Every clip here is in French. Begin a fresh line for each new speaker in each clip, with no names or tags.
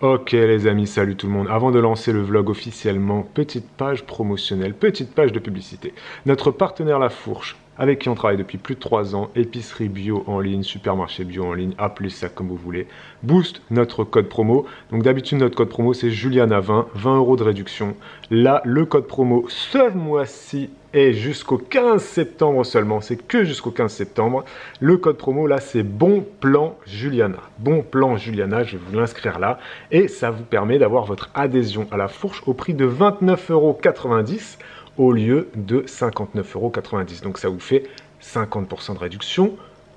Ok les amis, salut tout le monde. Avant de lancer le vlog officiellement, petite page promotionnelle, petite page de publicité. Notre partenaire La Fourche, avec qui on travaille depuis plus de 3 ans, épicerie bio en ligne, supermarché bio en ligne, appelez ça comme vous voulez, booste notre code promo. Donc d'habitude notre code promo c'est Juliana20, 20 € de réduction. Là, le code promo ce mois-ci est jusqu'au 15 septembre seulement, c'est que jusqu'au 15 septembre. Le code promo là c'est Bon Plan Juliana. Bon Plan Juliana, je vais vous l'inscrire là. Et ça vous permet d'avoir votre adhésion à La Fourche au prix de 29,90 € au lieu de 59,90 €. Donc ça vous fait 50% de réduction.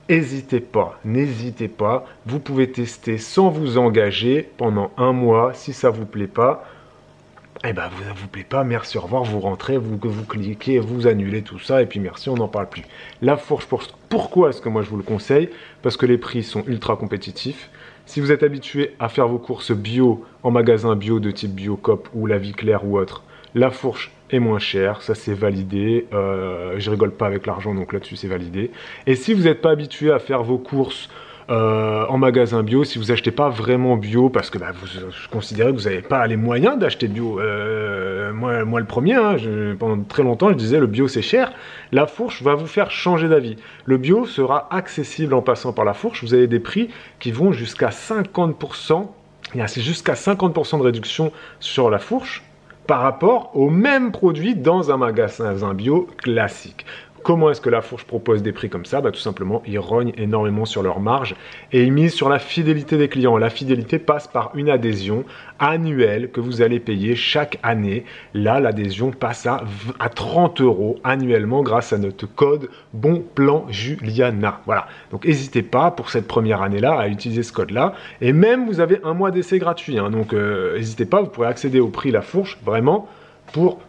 N'hésitez pas, vous pouvez tester sans vous engager pendant un mois. Si ça ne vous plaît pas, eh ben, vous ne vous plaît pas, merci, au revoir, vous rentrez, vous cliquez, vous annulez tout ça, et puis merci, on n'en parle plus. La Fourche, pourquoi est-ce que moi je vous le conseille? Parce que les prix sont ultra compétitifs. Si vous êtes habitué à faire vos courses bio en magasin bio de type Biocoop ou La Vie Claire ou autre, La Fourche est moins cher, ça c'est validé, je rigole pas avec l'argent, donc là-dessus c'est validé. Et si vous n'êtes pas habitué à faire vos courses en magasin bio, si vous achetez pas vraiment bio, parce que vous considérez que vous n'avez pas les moyens d'acheter bio, moi le premier, hein, pendant très longtemps je disais le bio c'est cher, La Fourche va vous faire changer d'avis. Le bio sera accessible en passant par La Fourche, vous avez des prix qui vont jusqu'à 50%, c'est jusqu'à 50% de réduction sur La Fourche par rapport au même produit dans un magasin bio classique. Comment est-ce que La Fourche propose des prix comme ça? Tout simplement, ils rognent énormément sur leur marge et ils misent sur la fidélité des clients. La fidélité passe par une adhésion annuelle que vous allez payer chaque année. Là, l'adhésion passe à 30 € annuellement grâce à notre code Bon Plan Juliana. Voilà, donc n'hésitez pas pour cette première année-là à utiliser ce code-là. Et même, vous avez un mois d'essai gratuit. Hein, donc n'hésitez pas, vous pourrez accéder au prix La Fourche vraiment pour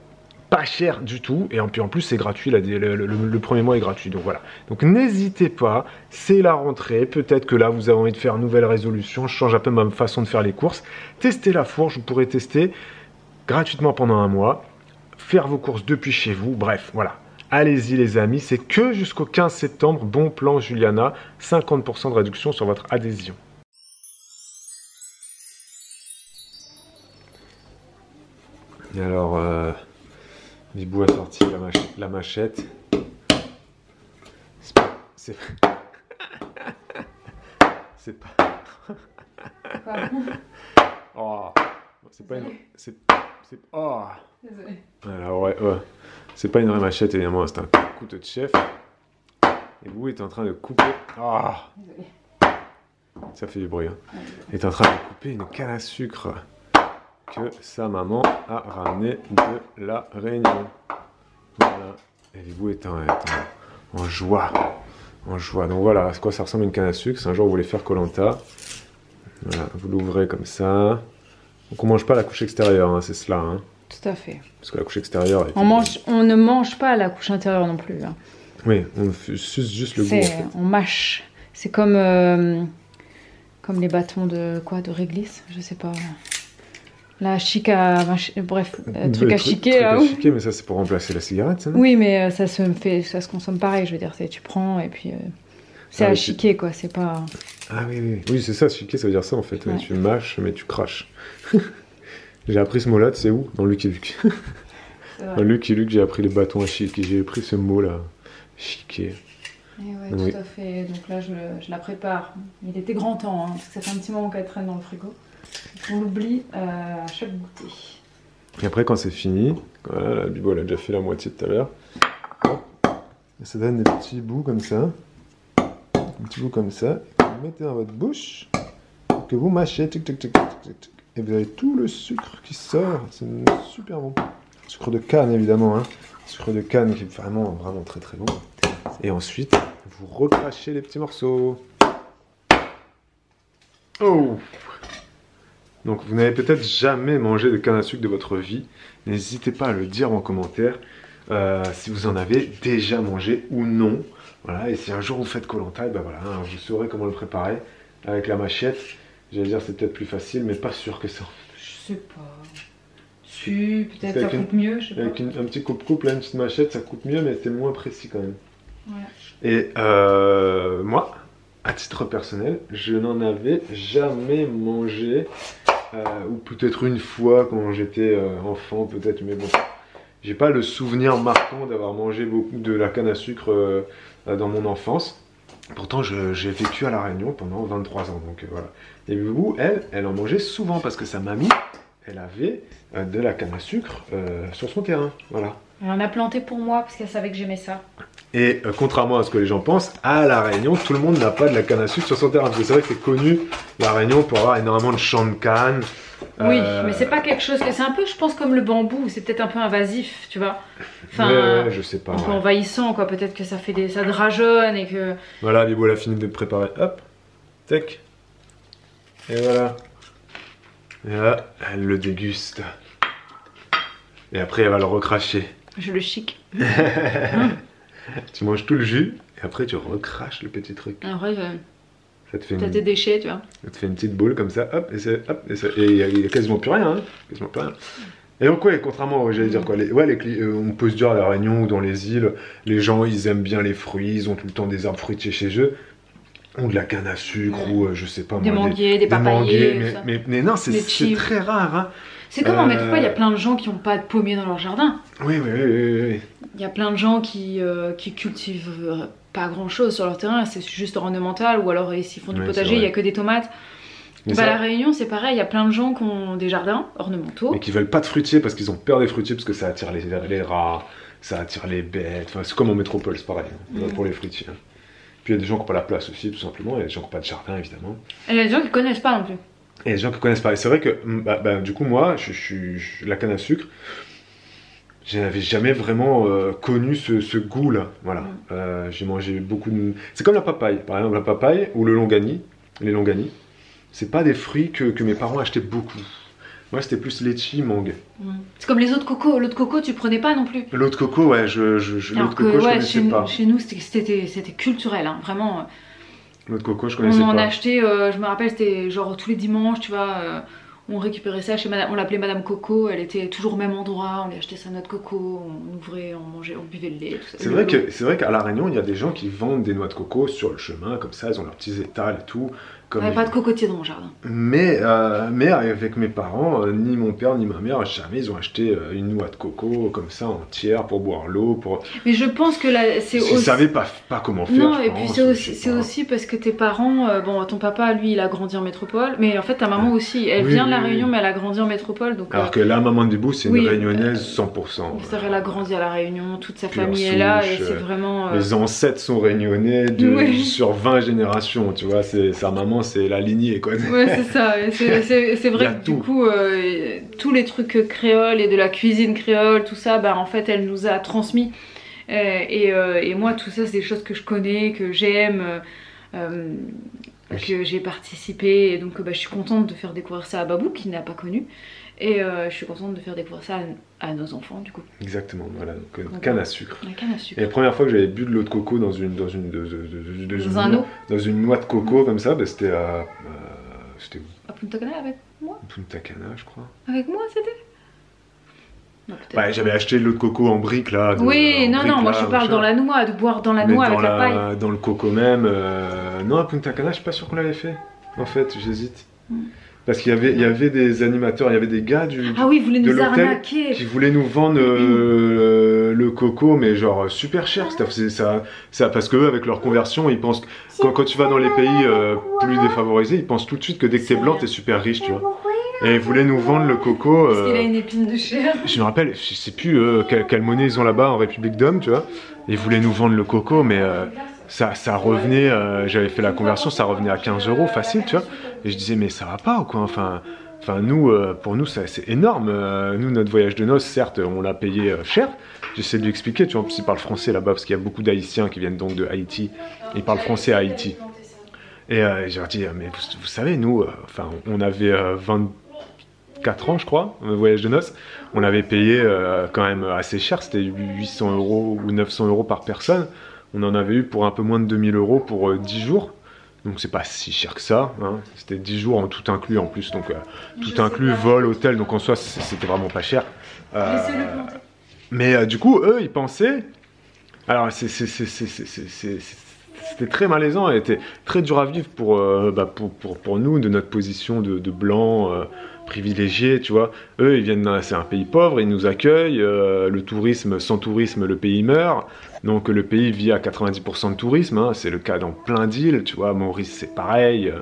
pas cher du tout, et puis en plus c'est gratuit, le premier mois est gratuit, donc voilà. Donc n'hésitez pas, c'est la rentrée, peut-être que là vous avez envie de faire une nouvelle résolution, je change un peu ma façon de faire les courses, testez La Fourche, vous pourrez tester gratuitement pendant un mois, faire vos courses depuis chez vous, bref, voilà. Allez-y les amis, c'est que jusqu'au 15 septembre, Bon Plan Juliana, 50% de réduction sur votre adhésion. Et alors, Bibou a sorti la machette. C'est pas. Oh, c'est pas une. Oh. Désolé. Alors ouais. C'est pas une vraie machette évidemment, c'est un couteau de chef. Et Bibou est en train de couper. Oh. Désolé. Ça fait du bruit. Hein. Il est en train de couper une canne à sucre que sa maman a ramené de la Réunion. Voilà. Et Bibou est en joie. En joie. Donc voilà, à quoi ça ressemble à une canne à sucre. Si un jour vous voulez faire Koh-Lanta, voilà, vous l'ouvrez comme ça. Donc on mange pas la couche extérieure, hein, c'est cela. Hein.
Tout à fait.
Parce que la couche extérieure...
On ne mange pas la couche intérieure non plus. Hein.
Oui, on suce juste le goût. En fait.
On mâche. C'est comme les bâtons de réglisse, je sais pas. La chic à... Bref, truc à chiquer.
Truc à chiquer, mais ça c'est pour remplacer la cigarette, ça?
Oui, mais ça se consomme pareil, je veux dire. Tu prends et puis... c'est à chiquer, quoi, c'est pas...
Ah oui, oui, c'est ça, chiquer, ça veut dire ça, en fait. Ouais. Tu mâches, mais tu craches. J'ai appris ce mot-là, tu sais où? Dans Lucky Luke. Dans Lucky Luke, j'ai appris les bâtons à chiquer. J'ai appris ce mot-là, chiquer.
Et ouais, tout à fait. Donc là, je la prépare. Il était grand temps, hein, parce que ça fait un petit moment qu'elle traîne dans le frigo. On l'oublie à chaque goûter.
Et après, quand c'est fini, voilà, la Bibo, elle a déjà fait la moitié tout à l'heure. Ça donne des petits bouts comme ça. Un petit bout comme ça. Vous mettez dans votre bouche. Que vous mâchez. Tic, tic, tic, tic, tic, tic. Et vous avez tout le sucre qui sort. C'est super bon. Sucre de canne, évidemment. Hein. Sucre de canne qui est vraiment, vraiment très très bon. Et ensuite, vous recrachez les petits morceaux. Oh! Donc vous n'avez peut-être jamais mangé de canne à sucre de votre vie. N'hésitez pas à le dire en commentaire si vous en avez déjà mangé ou non. Voilà, et si un jour vous faites Koh-Lanta, ben voilà, hein, vous saurez comment le préparer avec la machette. J'allais dire c'est peut-être plus facile, mais pas sûr que ça.
Je sais pas. Si, peut-être ça coupe mieux, je sais pas.
Avec un petit coupe-coupe, là, une petite machette, ça coupe mieux, mais c'est moins précis quand même.
Ouais.
Et moi, à titre personnel, je n'en avais jamais mangé ou peut-être une fois quand j'étais enfant, peut-être, mais bon. J'ai pas le souvenir marquant d'avoir mangé beaucoup de la canne à sucre dans mon enfance. Pourtant, j'ai vécu à La Réunion pendant 23 ans, donc voilà. Et vous, elle en mangeait souvent parce que sa mamie, elle avait de la canne à sucre sur son terrain, voilà.
Elle en a planté pour moi parce qu'elle savait que j'aimais ça.
Et contrairement à ce que les gens pensent, à La Réunion, tout le monde n'a pas de la canne à sucre sur son terrain. Parce que c'est vrai que c'est connu, La Réunion, pour avoir énormément de champs de canne.
Oui, mais c'est pas quelque chose que... C'est un peu, je pense, comme le bambou. C'est peut-être un peu invasif, tu vois. Enfin,
ouais, je sais pas.
Un peu envahissant, quoi. Peut-être que ça fait des... ça drageonne et que...
Voilà, Bibo, elle a fini de préparer. Hop, tac. Et voilà. Et là, elle le déguste. Et après, elle va le recracher.
Je le chic.
Tu manges tout le jus, et après tu recraches le petit truc.
Après,
ça te fait
t'as tes déchets, tu vois.
Ça te fait une petite boule comme ça, hop, et il y a quasiment plus rien, hein, quasiment plus rien. Et donc ouais, contrairement, j'allais dire quoi, on peut se dire à La Réunion ou dans les îles, les gens ils aiment bien les fruits, ils ont tout le temps des arbres fruitiers chez eux, ou de la canne à sucre, ou je sais pas
des
moi,
manguiers, des papayers,
mais non, c'est très rare, hein.
C'est comme en métropole, il y a plein de gens qui n'ont pas de pommiers dans leur jardin.
Oui.
Il y a plein de gens qui cultivent pas grand chose sur leur terrain, c'est juste ornemental, ou alors s'ils font du potager, il n'y a que des tomates. Bah, à La Réunion, c'est pareil, il y a plein de gens qui ont des jardins ornementaux.
Et qui veulent pas de fruitiers parce qu'ils ont peur des fruitiers, parce que ça attire les rats, ça attire les bêtes. Enfin, c'est comme en métropole, c'est pareil, pour les fruitiers. Puis il y a des gens qui n'ont pas la place aussi, tout simplement. Il y a des gens qui n'ont pas de jardin, évidemment.
Et il y a des gens qui connaissent pas non plus.
Et des gens qui connaissent pas. Et c'est vrai que, du coup, moi, la canne à sucre, je n'avais jamais vraiment connu ce goût-là. Voilà. J'ai mangé beaucoup de... C'est comme la papaye. Par exemple, la papaye ou le longani, les longanis. C'est pas des fruits que mes parents achetaient beaucoup. Moi, c'était plus litchi, mangue.
C'est comme les autres cocos. L'eau de coco, tu prenais pas non plus.
L'eau de coco, ouais, l'eau de coco, je connaissais pas.
Chez nous, c'était culturel, hein, vraiment.
L'eau de coco, je connaissais pas.
On en achetait, je me rappelle, c'était genre tous les dimanches, tu vois. On récupérait ça chez madame, on l'appelait Madame Coco, elle était toujours au même endroit, on lui achetait sa noix de coco, on ouvrait, on mangeait, on buvait le lait, tout ça.
C'est vrai qu'à La Réunion, il y a des gens qui vendent des noix de coco sur le chemin, comme ça, ils ont leurs petits étals et tout.
Il n'y avait pas de cocotier dans mon jardin.
Mais avec mes parents, ni mon père ni ma mère, jamais ils ont acheté une noix de coco comme ça entière pour boire l'eau.
Mais je pense que là, c'est aussi...
Ils ne savaient pas comment faire.
Non, et puis c'est aussi parce que tes parents, bon, ton papa, lui, il a grandi en métropole, mais en fait, ta maman aussi, elle vient de La Réunion, mais elle a grandi en métropole. Donc,
alors que la maman de Bibou, c'est une réunionnaise 100%.
C'est-à-dire, elle a grandi à La Réunion, toute sa famille est là, et c'est vraiment...
Les ancêtres sont réunionnais sur 20 générations, tu vois, sa maman, c'est la lignée, quoi.
Ouais, c'est ça, c'est vrai que du coup, tous les trucs créoles et de la cuisine créole, tout ça, bah, en fait, elle nous a transmis. Et moi, tout ça, c'est des choses que je connais, que j'aime, que j'ai participé, et donc bah, je suis contente de faire découvrir ça à Babou, qui n'a pas connu. Et je suis contente de faire découvrir ça à nos enfants, du coup.
Exactement, voilà, donc canne à sucre.
La canne à sucre.
Et la première fois que j'avais bu de l'eau de coco dans une noix de coco comme ça, bah, c'était
à Punta Cana avec moi.
Punta Cana, je crois.
Avec moi, c'était
ouais, j'avais acheté de l'eau de coco en brique là.
Oui, non, moi je parle dans la noix, de boire dans la noix avec la paille.
Dans le coco même. Non, à Punta Cana, je suis pas sûr qu'on l'avait fait. En fait, j'hésite. Parce qu'il y avait des animateurs, il y avait des gars de l'hôtel qui voulaient nous vendre le coco, mais genre super cher. Ça, parce qu'eux, avec leur conversion, ils pensent que quand tu vas dans les pays plus défavorisés, ils pensent tout de suite que dès que t'es blanc, t'es super riche, tu vois. Et ils voulaient nous vendre le coco.
Parce qu'il a une épine de chair.
Je me rappelle, je sais plus quelle monnaie ils ont là-bas en République d'Homme, tu vois. Ils voulaient nous vendre le coco, mais ça revenait, j'avais fait la conversion, ça revenait à 15 € facile, tu vois. Et je disais, mais ça va pas ou quoi, enfin nous, pour nous, c'est énorme. Nous, notre voyage de noces, certes, on l'a payé cher. J'essaie de lui expliquer, tu vois, en plus ils parlent français là-bas, parce qu'il y a beaucoup d'Haïtiens qui viennent donc de Haïti. Ils parlent français à Haïti. Et j'ai dit, mais vous savez, nous, on avait 24 ans, je crois, le voyage de noces. On avait payé quand même assez cher, c'était 800 € ou 900 € par personne. On en avait eu pour un peu moins de 2000 € pour 10 jours. Donc c'est pas si cher que ça, hein. C'était 10 jours en tout inclus en plus, donc tout inclus, vol, hôtel, donc en soi c'était vraiment pas cher. Mais du coup, eux, ils pensaient... Alors c'était très malaisant et était très dur à vivre pour nous, de notre position de blanc, privilégiés, tu vois. Eux, ils viennent, c'est un pays pauvre, ils nous accueillent. Le tourisme, sans tourisme, le pays meurt. Donc le pays vit à 90% de tourisme, hein, c'est le cas dans plein d'îles, tu vois. Maurice, c'est pareil.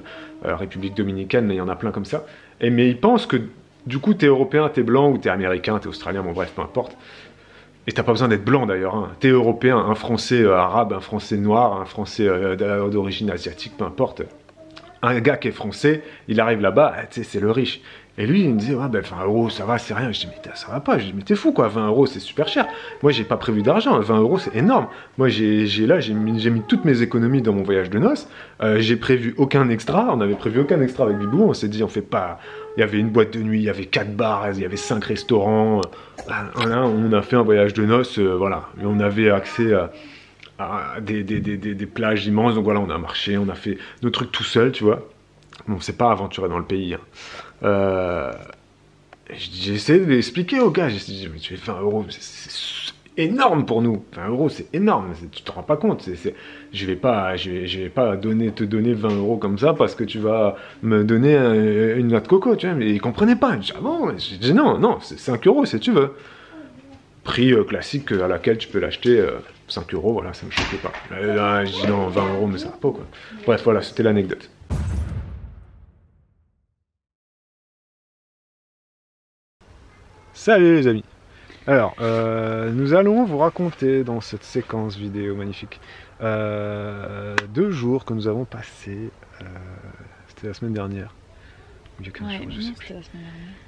République dominicaine, il y en a plein comme ça. Mais ils pensent que du coup, t'es européen, t'es blanc, ou t'es américain, t'es australien, bon bref, peu importe. Et t'as pas besoin d'être blanc d'ailleurs, hein. T'es européen, un français arabe, un français noir, un français d'origine asiatique, peu importe. Un gars qui est français, il arrive là-bas, tu sais, c'est le riche. Et lui, il me disait, ouais, ben 20 euros, ça va, c'est rien. Je dis, mais ça va pas. Je dis, mais t'es fou, quoi, 20 euros, c'est super cher. Moi, j'ai pas prévu d'argent, 20 euros, c'est énorme. Moi, j'ai mis toutes mes économies dans mon voyage de noces. J'ai prévu aucun extra, on avait prévu aucun extra avec Bibou. On s'est dit, on fait pas. Il y avait une boîte de nuit, il y avait 4 bars, il y avait 5 restaurants. On a fait un voyage de noces, voilà. Et on avait accès à des plages immenses. Donc voilà, on a marché, on a fait nos trucs tout seul, tu vois. Bon, c'est pas aventuré dans le pays, hein. J'ai essayé de l'expliquer au gars. J'ai dit, mais tu fais 20 euros, c'est énorme pour nous. 20 euros, c'est énorme. Tu te rends pas compte. Je vais pas te donner 20 euros comme ça parce que tu vas me donner une noix de coco, tu vois. Mais ils comprenaient pas. Je dis, ah bon? J'ai dit, non, c'est 5 euros si tu veux. Prix classique à laquelle tu peux l'acheter. 5 euros, voilà, ça me choquait pas. Là, je dis non, 20 euros, mais ça va pas, quoi. Bref, voilà, c'était l'anecdote. Salut les amis. Alors, nous allons vous raconter dans cette séquence vidéo magnifique 2 jours que nous avons passés. C'était la semaine dernière. Il y a 15 jours, je sais plus.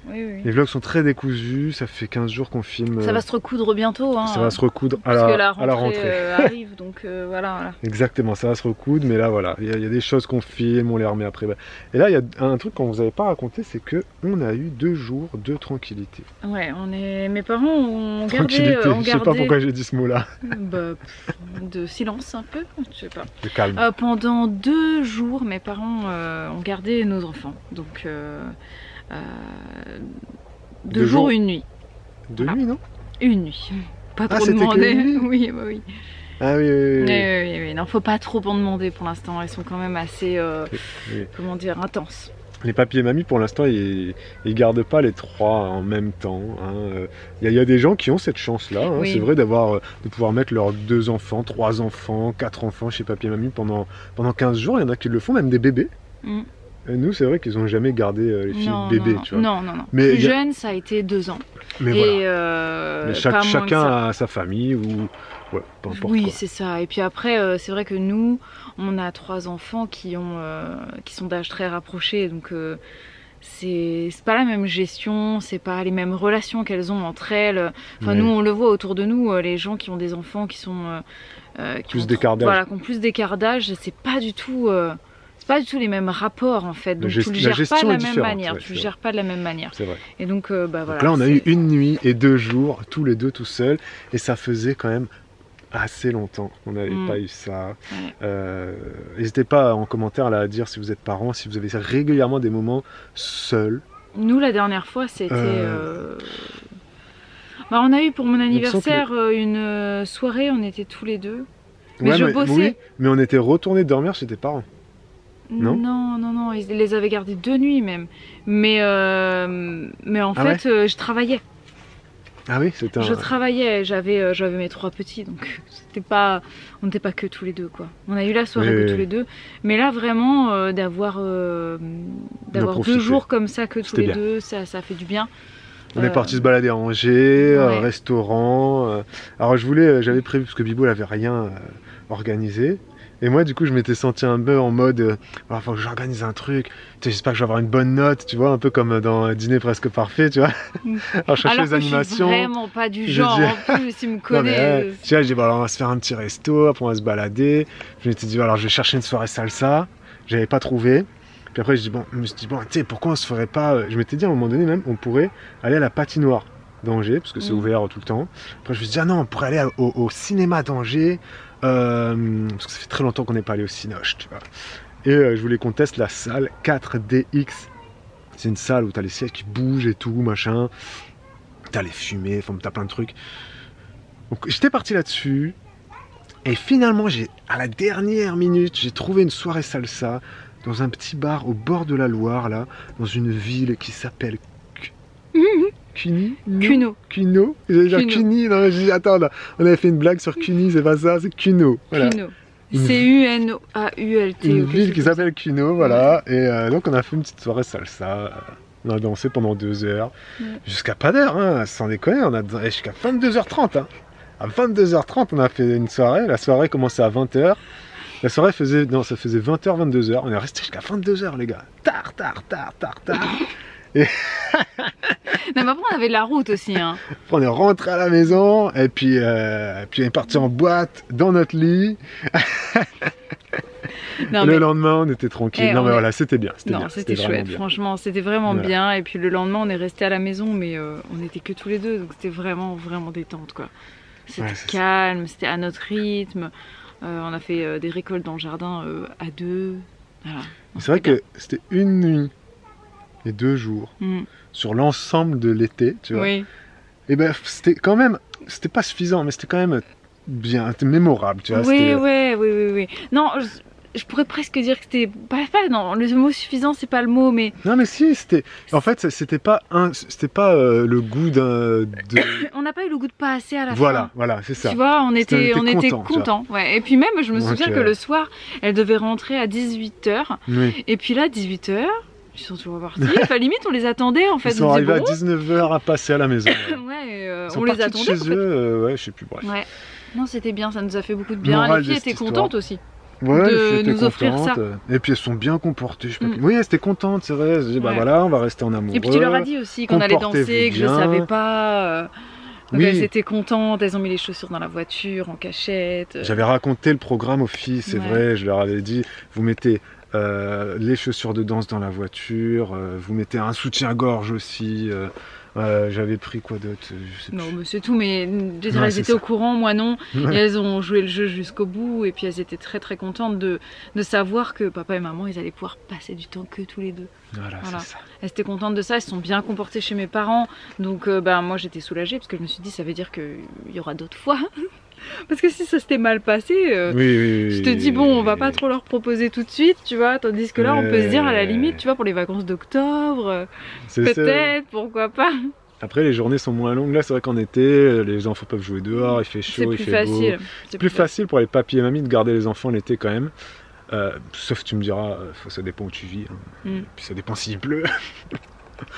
Oui. Les vlogs sont très décousus, ça fait 15 jours qu'on filme.
Ça va se recoudre bientôt. Hein,
ça va se recoudre à la rentrée.
Arrive, donc voilà.
Exactement, ça va se recoudre, mais là voilà, il y a des choses qu'on filme, on les remet après. Et là, il y a un truc qu'on vous avait pas raconté, c'est que on a eu 2 jours de tranquillité.
Ouais, mes parents ont gardé...
Je sais pas pourquoi j'ai dit ce mot-là.
De silence un peu, je sais pas.
De calme.
Pendant 2 jours, mes parents ont gardé nos enfants, donc... 2 jours, 1 nuit.
2 nuits, non?
1 nuit. Pas trop demander. Oui.
Ah oui.
Non, faut pas trop en demander pour l'instant. Ils sont quand même assez, comment dire, intenses.
Les papis et mamies, pour l'instant, ils gardent pas les 3 en même temps. Il y a des gens qui ont cette chance-là. Oui. C'est vrai de pouvoir mettre leurs 2 enfants, 3 enfants, 4 enfants chez papis et mamie pendant 15 jours. Il y en a qui le font, même des bébés. Nous, c'est vrai qu'ils n'ont jamais gardé les filles bébés, tu vois.
Non. Mais plus jeune, ça a été 2 ans.
Mais voilà. Mais chacun a sa famille ou... Ouais, peu importe.
Oui, c'est ça. Et puis après, c'est vrai que nous, on a 3 enfants qui sont d'âge très rapproché. Donc, c'est pas la même gestion, c'est pas les mêmes relations qu'elles ont entre elles. Enfin, nous, on le voit autour de nous, les gens qui ont des enfants qui sont...
plus d'écart d'âge.
Voilà, qui ont plus d'écart d'âge, c'est pas du tout... pas du tout les mêmes rapports en fait, donc tu le gères pas de la même manière, tu le gères pas de la même manière.
C'est vrai.
Et donc voilà.
Donc là on a eu 1 nuit et 2 jours, tous les 2 tout seuls, et ça faisait quand même assez longtemps qu'on n'avait pas eu ça. N'hésitez pas en commentaire là, à dire si vous êtes parents, si vous avez régulièrement des moments seuls.
Nous la dernière fois c'était... on a eu pour mon anniversaire une soirée, on était tous les 2. Mais je bossais.
Oui, mais on était retournés dormir chez tes parents. Non,
ils les avaient gardés 2 nuits même. Mais en fait, je travaillais.
Ah oui, c'était
Je travaillais, j'avais mes 3 petits, donc on n'était pas que tous les 2 quoi. On a eu la soirée que tous les 2, mais là vraiment d'avoir 2 jours comme ça que tous les 2, ça fait du bien.
On est parti se balader à Angers, restaurant. Alors j'avais prévu parce que Bibou n'avait rien organisé. Et moi, du coup, je m'étais senti un peu en mode il faut que j'organise un truc. J'espère que je vais avoir une bonne note, tu vois, un peu comme dans Dîner presque parfait, tu vois. Alors, je cherchais les animations.
Je suis vraiment pas du genre, en plus, il me connaît.
Tu vois, j'ai dit, alors, on va se faire un petit resto, après on va se balader. Je m'étais dit, alors, je vais chercher une soirée salsa. J'avais pas trouvé. Puis après, je me suis dit, tu sais, pourquoi on se ferait pas. Je m'étais dit, à un moment donné, même, on pourrait aller à la patinoire d'Angers, parce que c'est ouvert tout le temps. Après, je me suis dit, non, on pourrait aller au cinéma d'Angers. Parce que ça fait très longtemps qu'on n'est pas allé au Cinoche, tu vois. Et je voulais qu'on teste la salle 4DX. C'est une salle où t'as les sièges qui bougent et tout, machin. T'as les fumées, enfin t'as plein de trucs. Donc j'étais parti là-dessus. Et finalement, à la dernière minute, j'ai trouvé une soirée salsa. dans un petit bar au bord de la Loire, là, dans une ville qui s'appelle Cuny.
Cuno.
Cuno. J'allais dire Cuny. Non, j'ai dit, attends, là, on avait fait une blague sur Cuny, c'est pas ça, c'est Cuno. Voilà.
Cuno. C-U-N-A-U-L-T.
Une ville qui s'appelle Cuno, voilà. Et donc on a fait une petite soirée salsa. On a dansé pendant 2 heures. Jusqu'à pas d'heure, hein, sans déconner. On a dansé jusqu'à 22h30. Hein. À 22h30, on a fait une soirée. La soirée commençait à 20h. La soirée faisait... Non, ça faisait 20h, 22h. On est resté jusqu'à 22h, les gars. Tard. Et...
Non, mais après, on avait de la route aussi. Hein.
Après, on est rentré à la maison. Et puis on est parti en boîte, dans notre lit. Non, le lendemain, on était tranquille. Non, mais voilà, c'était bien.
C'était chouette. Bien. Franchement, c'était vraiment bien. Et puis le lendemain, on est resté à la maison, mais on n'était que tous les deux. Donc c'était vraiment détente, quoi. C'était calme, c'était à notre rythme. On a fait des récoltes dans le jardin à 2. Voilà. C'est
vrai que c'était une nuit et 2 jours sur l'ensemble de l'été, tu vois. Oui. Et ben c'était quand même, c'était pas suffisant, mais c'était quand même bien, c'était mémorable, tu vois.
Oui. Non, je pourrais presque dire que c'était non, le mot suffisant c'est pas le mot, mais
non, mais si, c'était en fait c'était pas le goût
on n'a pas eu le goût de pas assez à la fin.
Voilà, c'est ça.
Tu vois, on était contents. Ouais. Et puis même je me souviens que le soir elle devait rentrer à 18h et puis là 18h ils sont toujours partis. Enfin, limite on les attendait en fait.
Ils sont arrivés à 19h à passer à la maison.
On les attendait
chez eux, je sais plus, bref.
Ouais. Non, c'était bien, ça nous a fait beaucoup de bien. Les filles étaient contentes aussi.
Ouais,
de nous offrir ça.
Et puis elles sont bien comportées. Oui, elles étaient contentes, c'est vrai. Elles disaient, bah voilà, on va rester en amoureux.
Et puis tu leur as dit aussi qu'on allait danser, que je savais pas. Donc elles étaient contentes, elles ont mis les chaussures dans la voiture, en cachette.
J'avais raconté le programme aux filles, c'est vrai. Je leur avais dit, vous mettez les chaussures de danse dans la voiture, vous mettez un soutien-gorge aussi. J'avais pris quoi d'autre,
non, mais c'est tout, mais elles étaient au courant, moi non, et elles ont joué le jeu jusqu'au bout, et puis elles étaient très contentes de savoir que papa et maman, ils allaient pouvoir passer du temps que tous les deux.
Voilà. C'est ça.
Elles étaient contentes de ça, elles se sont bien comportées chez mes parents, donc moi j'étais soulagée, parce que je me suis dit, ça veut dire qu'il y aura d'autres fois. Parce que si ça s'était mal passé, je te dis bon, on va pas trop leur proposer tout de suite, tu vois, tandis que là on peut se dire à la limite, tu vois, pour les vacances d'octobre, peut-être, pourquoi pas.
Après les journées sont moins longues, là c'est vrai qu'en été, les enfants peuvent jouer dehors, il fait chaud, il fait beau. C'est plus facile pour les papis et mamies de garder les enfants l'été quand même. Sauf tu me diras, ça dépend où tu vis, puis ça dépend s'il pleut.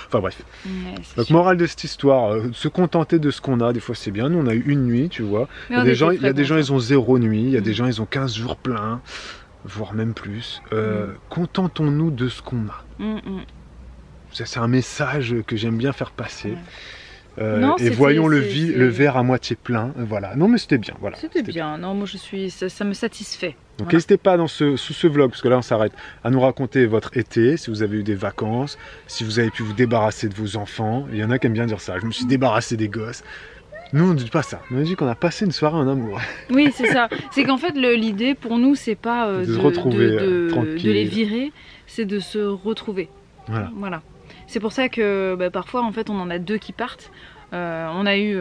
Enfin bref. Donc morale de cette histoire, se contenter de ce qu'on a, des fois c'est bien. Nous on a eu une nuit, tu vois. Il y a des gens ils ont 0 nuit, il y a des gens ils ont 15 jours pleins, voire même plus. Contentons-nous de ce qu'on a. C'est un message que j'aime bien faire passer. Et voyons le verre à moitié plein. Voilà. Non mais c'était bien. Voilà.
C'était bien. Non, moi ça me satisfait.
Donc n'hésitez pas sous ce vlog, parce que là on s'arrête, à nous raconter votre été, si vous avez eu des vacances, si vous avez pu vous débarrasser de vos enfants. Il y en a qui aiment bien dire ça, je me suis débarrassé des gosses. Nous on ne dit pas ça, on dit qu'on a passé une soirée en amour.
Oui c'est ça, c'est qu'en fait l'idée pour nous c'est pas de se retrouver, de les virer, c'est de se retrouver. Voilà. C'est pour ça que parfois en fait on en a 2 qui partent. On a eu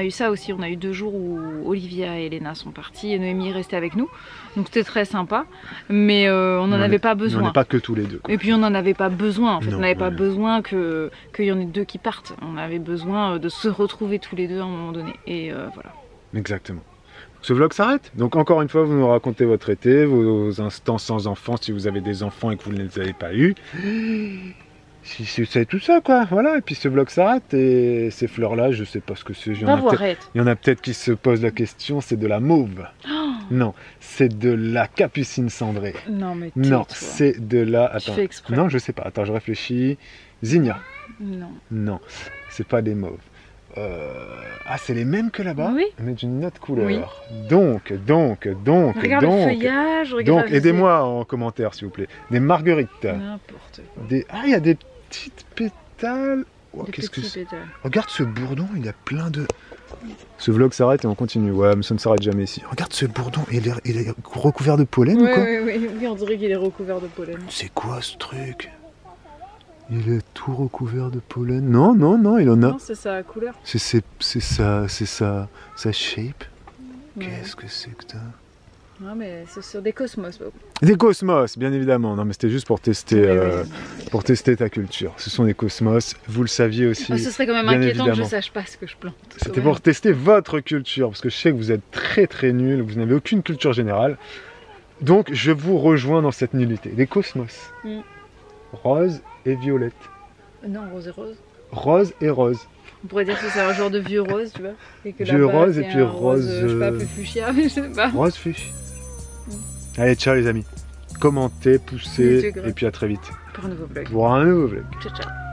ça aussi, on a eu 2 jours où Olivia et Elena sont parties et Noémie est restée avec nous, donc c'était très sympa, mais on n'en avait pas besoin.
On n'est pas que tous les deux, quoi.
Et puis on n'en avait pas besoin en fait, on n'avait pas besoin qu'il y en ait 2 qui partent, on avait besoin de se retrouver tous les deux à un moment donné, et voilà.
Exactement. Ce vlog s'arrête, donc encore une fois vous nous racontez votre été, vos instants sans enfants si vous avez des enfants et que vous ne les avez pas eus. Si vous savez tout ça, quoi, voilà, et puis ce vlog s'arrête, et ces fleurs-là, je sais pas ce que c'est. Il y en a peut-être qui se posent la question, c'est de la mauve. Oh. Non, c'est de la capucine cendrée.
Non, mais
non, c'est de la... Attends,
tu fais exprès.
Non, je sais pas, attends, je réfléchis. Zinnia.
Non.
Non, c'est pas des mauves. Ah, c'est les mêmes que là-bas, mais d'une autre couleur. Oui. Donc.
Regarde le feuillage, regarde.
Donc, aidez-moi en commentaire, s'il vous plaît. Des marguerites.
N'importe quoi.
Ah, il y a des petites pétales. Oh, qu'est-ce que c'est?
Pétales.
Regarde ce bourdon, il y a plein de... Ce vlog s'arrête et on continue. Ouais, mais ça ne s'arrête jamais ici. Regarde ce bourdon, il est recouvert de pollen ou quoi?
Oui, on dirait qu'il est recouvert de pollen.
C'est quoi ce truc? Il est tout recouvert de pollen. Non, il en a.
Non, c'est sa couleur.
C'est sa shape. Ouais. Qu'est-ce que c'est que ça?
Non, mais c'est sur des cosmos.
Des cosmos, bien évidemment. Non, mais c'était juste pour tester, pour tester ta culture. Ce sont des cosmos, vous le saviez aussi.
Ce serait quand même inquiétant que je sache pas ce que je plante.
C'était pour tester votre culture, parce que je sais que vous êtes très très nuls, vous n'avez aucune culture générale. Donc je vous rejoins dans cette nullité. Des cosmos. Rose et violette.
Non, rose et rose.
Rose et rose.
On pourrait dire que c'est un genre de vieux rose, tu vois. Et que
vieux rose et puis rose.
Je sais pas, plus fuchsia, mais je sais pas.
Rose fuchsia. Allez, ciao les amis. Commentez, poussez, et puis à très vite.
Pour un nouveau vlog.
Pour un nouveau vlog.
Ciao, ciao.